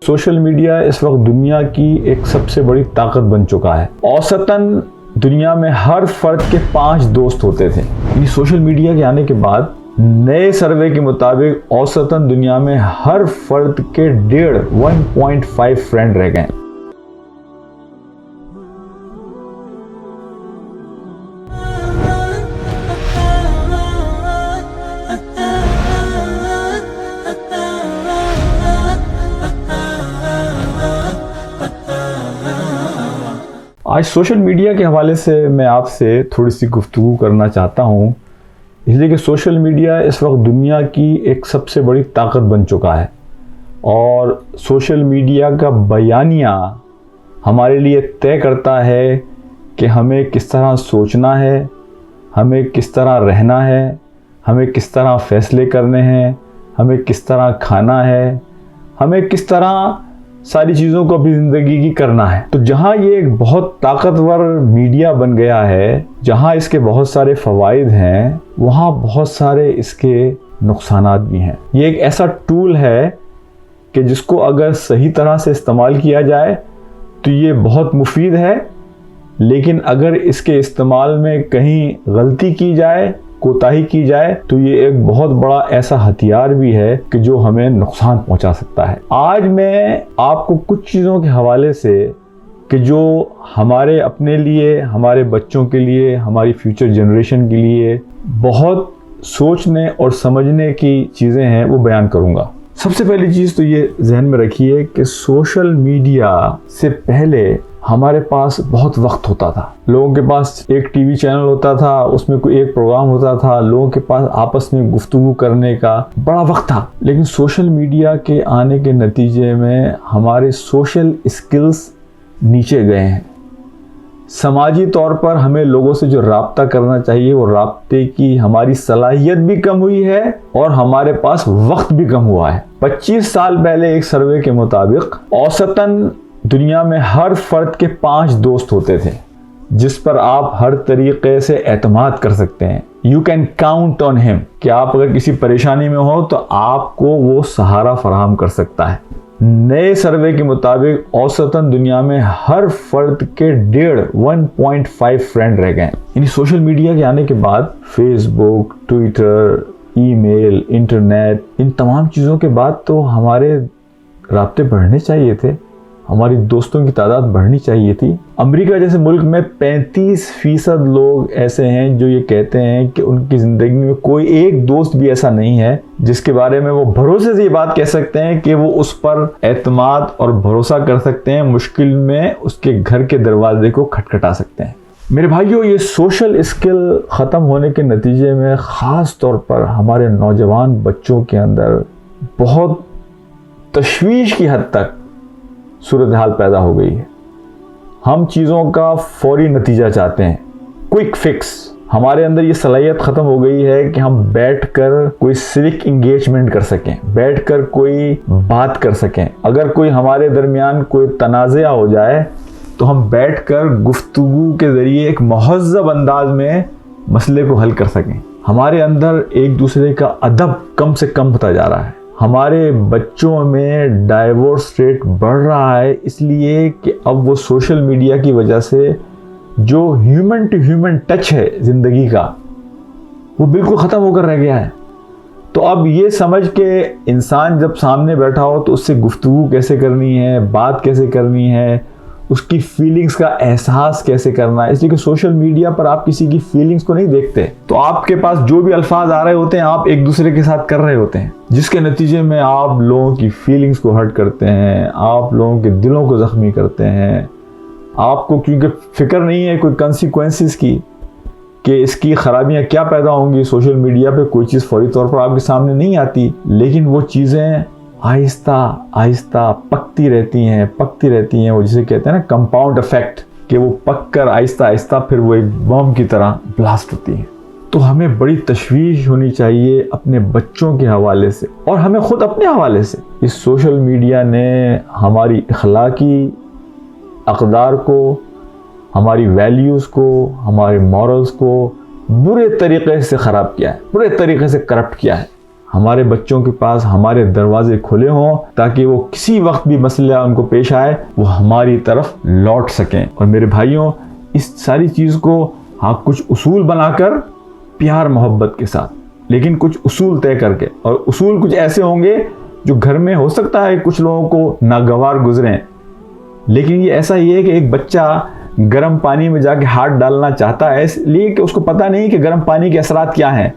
Social media اس وقت دنیا کی ایک سب سے بڑی طاقت بن چکا ہے۔ اوسطاً دنیا میں ہر فرد کے 5 دوست ہوتے تھے، یعنی سوشل میڈیا کے آنے کے بعد نئے سروے کے مطابق اوسطاً دنیا میں ہر فرد کے 1.5 فرینڈ رہ گئے۔ آج سوشل میڈیا کے حوالے سے میں آپ سے تھوڑی سی گفتگو کرنا چاہتا ہوں، اس لیے کہ سوشل میڈیا اس وقت دنیا کی ایک سب سے بڑی طاقت بن چکا ہے، اور سوشل میڈیا کا بیانیہ ہمارے لیے طے کرتا ہے کہ ہمیں کس طرح سوچنا ہے، ہمیں کس طرح رہنا ہے، ہمیں کس طرح فیصلے کرنے ہیں، ہمیں کس طرح کھانا ہے، ہمیں کس طرح ساری چیزوں کو اپنی زندگی کی کرنا ہے۔ تو جہاں یہ ایک بہت طاقتور میڈیا بن گیا ہے، جہاں اس کے بہت سارے فوائد ہیں، وہاں بہت سارے اس کے نقصانات بھی ہیں۔ یہ ایک ایسا ٹول ہے کہ جس کو اگر صحیح طرح سے استعمال کیا جائے تو یہ بہت مفید ہے، لیکن اگر اس کے استعمال میں کہیں غلطی کی جائے، کوتاہی کی جائے، تو یہ ایک بہت بڑا ایسا ہتھیار بھی ہے کہ جو ہمیں نقصان پہنچا سکتا ہے۔ آج میں آپ کو کچھ چیزوں کے حوالے سے کہ جو ہمارے اپنے لیے، ہمارے بچوں کے لیے، ہماری فیوچر جنریشن کے لیے بہت سوچنے اور سمجھنے کی چیزیں ہیں، وہ بیان کروں گا۔ سب سے پہلی چیز تو یہ ذہن میں رکھیے کہ سوشل میڈیا سے پہلے ہمارے پاس بہت وقت ہوتا تھا۔ لوگوں کے پاس ایک ٹی وی چینل ہوتا تھا، اس میں کوئی ایک پروگرام ہوتا تھا، لوگوں کے پاس آپس میں گفتگو کرنے کا بڑا وقت تھا۔ لیکن سوشل میڈیا کے آنے کے نتیجے میں ہمارے سوشل اسکلز نیچے گئے ہیں۔ سماجی طور پر ہمیں لوگوں سے جو رابطہ کرنا چاہیے، وہ رابطے کی ہماری صلاحیت بھی کم ہوئی ہے اور ہمارے پاس وقت بھی کم ہوا ہے۔ 25 سال پہلے ایک سروے کے مطابق اوسطاً دنیا میں ہر فرد کے 5 دوست ہوتے تھے جس پر آپ ہر طریقے سے اعتماد کر سکتے ہیں۔ You can count on him کہ آپ اگر کسی پریشانی میں ہو تو آپ کو وہ سہارا فراہم کر سکتا ہے۔ نئے سروے کے مطابق اوسطاً دنیا میں ہر فرد کے 1.5 فرینڈ رہ گئے۔ یعنی سوشل میڈیا کے آنے کے بعد فیس بک، ٹویٹر، ای میل، انٹرنیٹ، ان تمام چیزوں کے بعد تو ہمارے رابطے بڑھنے چاہیے تھے، ہماری دوستوں کی تعداد بڑھنی چاہیے تھی۔ امریکہ جیسے ملک میں 35% لوگ ایسے ہیں جو یہ کہتے ہیں کہ ان کی زندگی میں کوئی ایک دوست بھی ایسا نہیں ہے جس کے بارے میں وہ بھروسے سے یہ بات کہہ سکتے ہیں کہ وہ اس پر اعتماد اور بھروسہ کر سکتے ہیں، مشکل میں اس کے گھر کے دروازے کو کھٹکھٹا سکتے ہیں۔ میرے بھائیوں، یہ سوشل اسکل ختم ہونے کے نتیجے میں خاص طور پر ہمارے نوجوان بچوں کے اندر بہت تشویش کی حد تک صورتحال پیدا ہو گئی ہے۔ ہم چیزوں کا فوری نتیجہ چاہتے ہیں، کوئک فکس۔ ہمارے اندر یہ صلاحیت ختم ہو گئی ہے کہ ہم بیٹھ کر کوئی سوک انگیجمنٹ کر سکیں، بیٹھ کر کوئی بات کر سکیں۔ اگر کوئی ہمارے درمیان کوئی تنازعہ ہو جائے تو ہم بیٹھ کر گفتگو کے ذریعے ایک مہذب انداز میں مسئلے کو حل کر سکیں۔ ہمارے اندر ایک دوسرے کا ادب کم سے کم ہوتا جا رہا ہے۔ ہمارے بچوں میں ڈائیورس ریٹ بڑھ رہا ہے، اس لیے کہ اب وہ سوشل میڈیا کی وجہ سے جو ہیومن ٹو ہیومن ٹچ ہے زندگی کا، وہ بالکل ختم ہو کر رہ گیا ہے۔ تو اب یہ سمجھ کے انسان جب سامنے بیٹھا ہو تو اس سے گفتگو کیسے کرنی ہے، بات کیسے کرنی ہے، اس کی فیلنگز کا احساس کیسے کرنا ہے، اس لیے کہ سوشل میڈیا پر آپ کسی کی فیلنگز کو نہیں دیکھتے، تو آپ کے پاس جو بھی الفاظ آ رہے ہوتے ہیں آپ ایک دوسرے کے ساتھ کر رہے ہوتے ہیں، جس کے نتیجے میں آپ لوگوں کی فیلنگز کو ہرٹ کرتے ہیں، آپ لوگوں کے دلوں کو زخمی کرتے ہیں۔ آپ کو کیونکہ فکر نہیں ہے کوئی کنسیکوینسز کی کہ اس کی خرابیاں کیا پیدا ہوں گی، سوشل میڈیا پہ کوئی چیز فوری طور پر آپ کے سامنے نہیں آتی، لیکن وہ چیزیں آہستہ آہستہ پکتی رہتی ہیں، وہ جسے کہتے ہیں نا کمپاؤنڈ ایفیکٹ، کہ وہ پک کر آہستہ آہستہ پھر وہ ایک بم کی طرح بلاسٹ ہوتی ہیں۔ تو ہمیں بڑی تشویش ہونی چاہیے اپنے بچوں کے حوالے سے اور ہمیں خود اپنے حوالے سے۔ اس سوشل میڈیا نے ہماری اخلاقی اقدار کو، ہماری ویلیوز کو، ہمارے مورلز کو برے طریقے سے خراب کیا ہے، برے طریقے سے کرپٹ کیا ہے۔ ہمارے بچوں کے پاس ہمارے دروازے کھلے ہوں تاکہ وہ کسی وقت بھی مسئلہ ان کو پیش آئے وہ ہماری طرف لوٹ سکیں. اور میرے بھائیوں اس ساری چیز کو آپ کچھ اصول بنا کر پیار محبت کے ساتھ لیکن کچھ اصول طے کر کے, اور اصول کچھ ایسے ہوں گے جو گھر میں ہو سکتا ہے کچھ لوگوں کو ناگوار گزریں, لیکن یہ ایسا ہی ہے کہ ایک بچہ گرم پانی میں جا کے ہاتھ ڈالنا چاہتا ہے اس لیے کہ اس کو پتہ نہیں کہ گرم پانی کے اثرات کیا ہیں,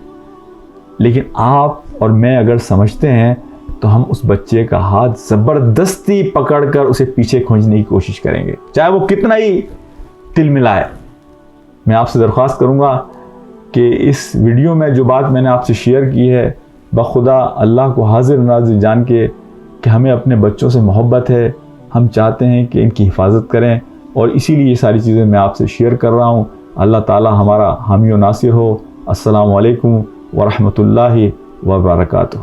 لیکن آپ اور میں اگر سمجھتے ہیں تو ہم اس بچے کا ہاتھ زبردستی پکڑ کر اسے پیچھے کھینچنے کی کوشش کریں گے چاہے وہ کتنا ہی تل ملائے. میں آپ سے درخواست کروں گا کہ اس ویڈیو میں جو بات میں نے آپ سے شیئر کی ہے بخدا اللہ کو حاضر ناظر جان کے کہ ہمیں اپنے بچوں سے محبت ہے, ہم چاہتے ہیں کہ ان کی حفاظت کریں, اور اسی لیے یہ ساری چیزیں میں آپ سے شیئر کر رہا ہوں. اللہ تعالی ہمارا حامی و ناصر ہو. السلام علیکم ورحمۃ اللہ وبرکاتہ.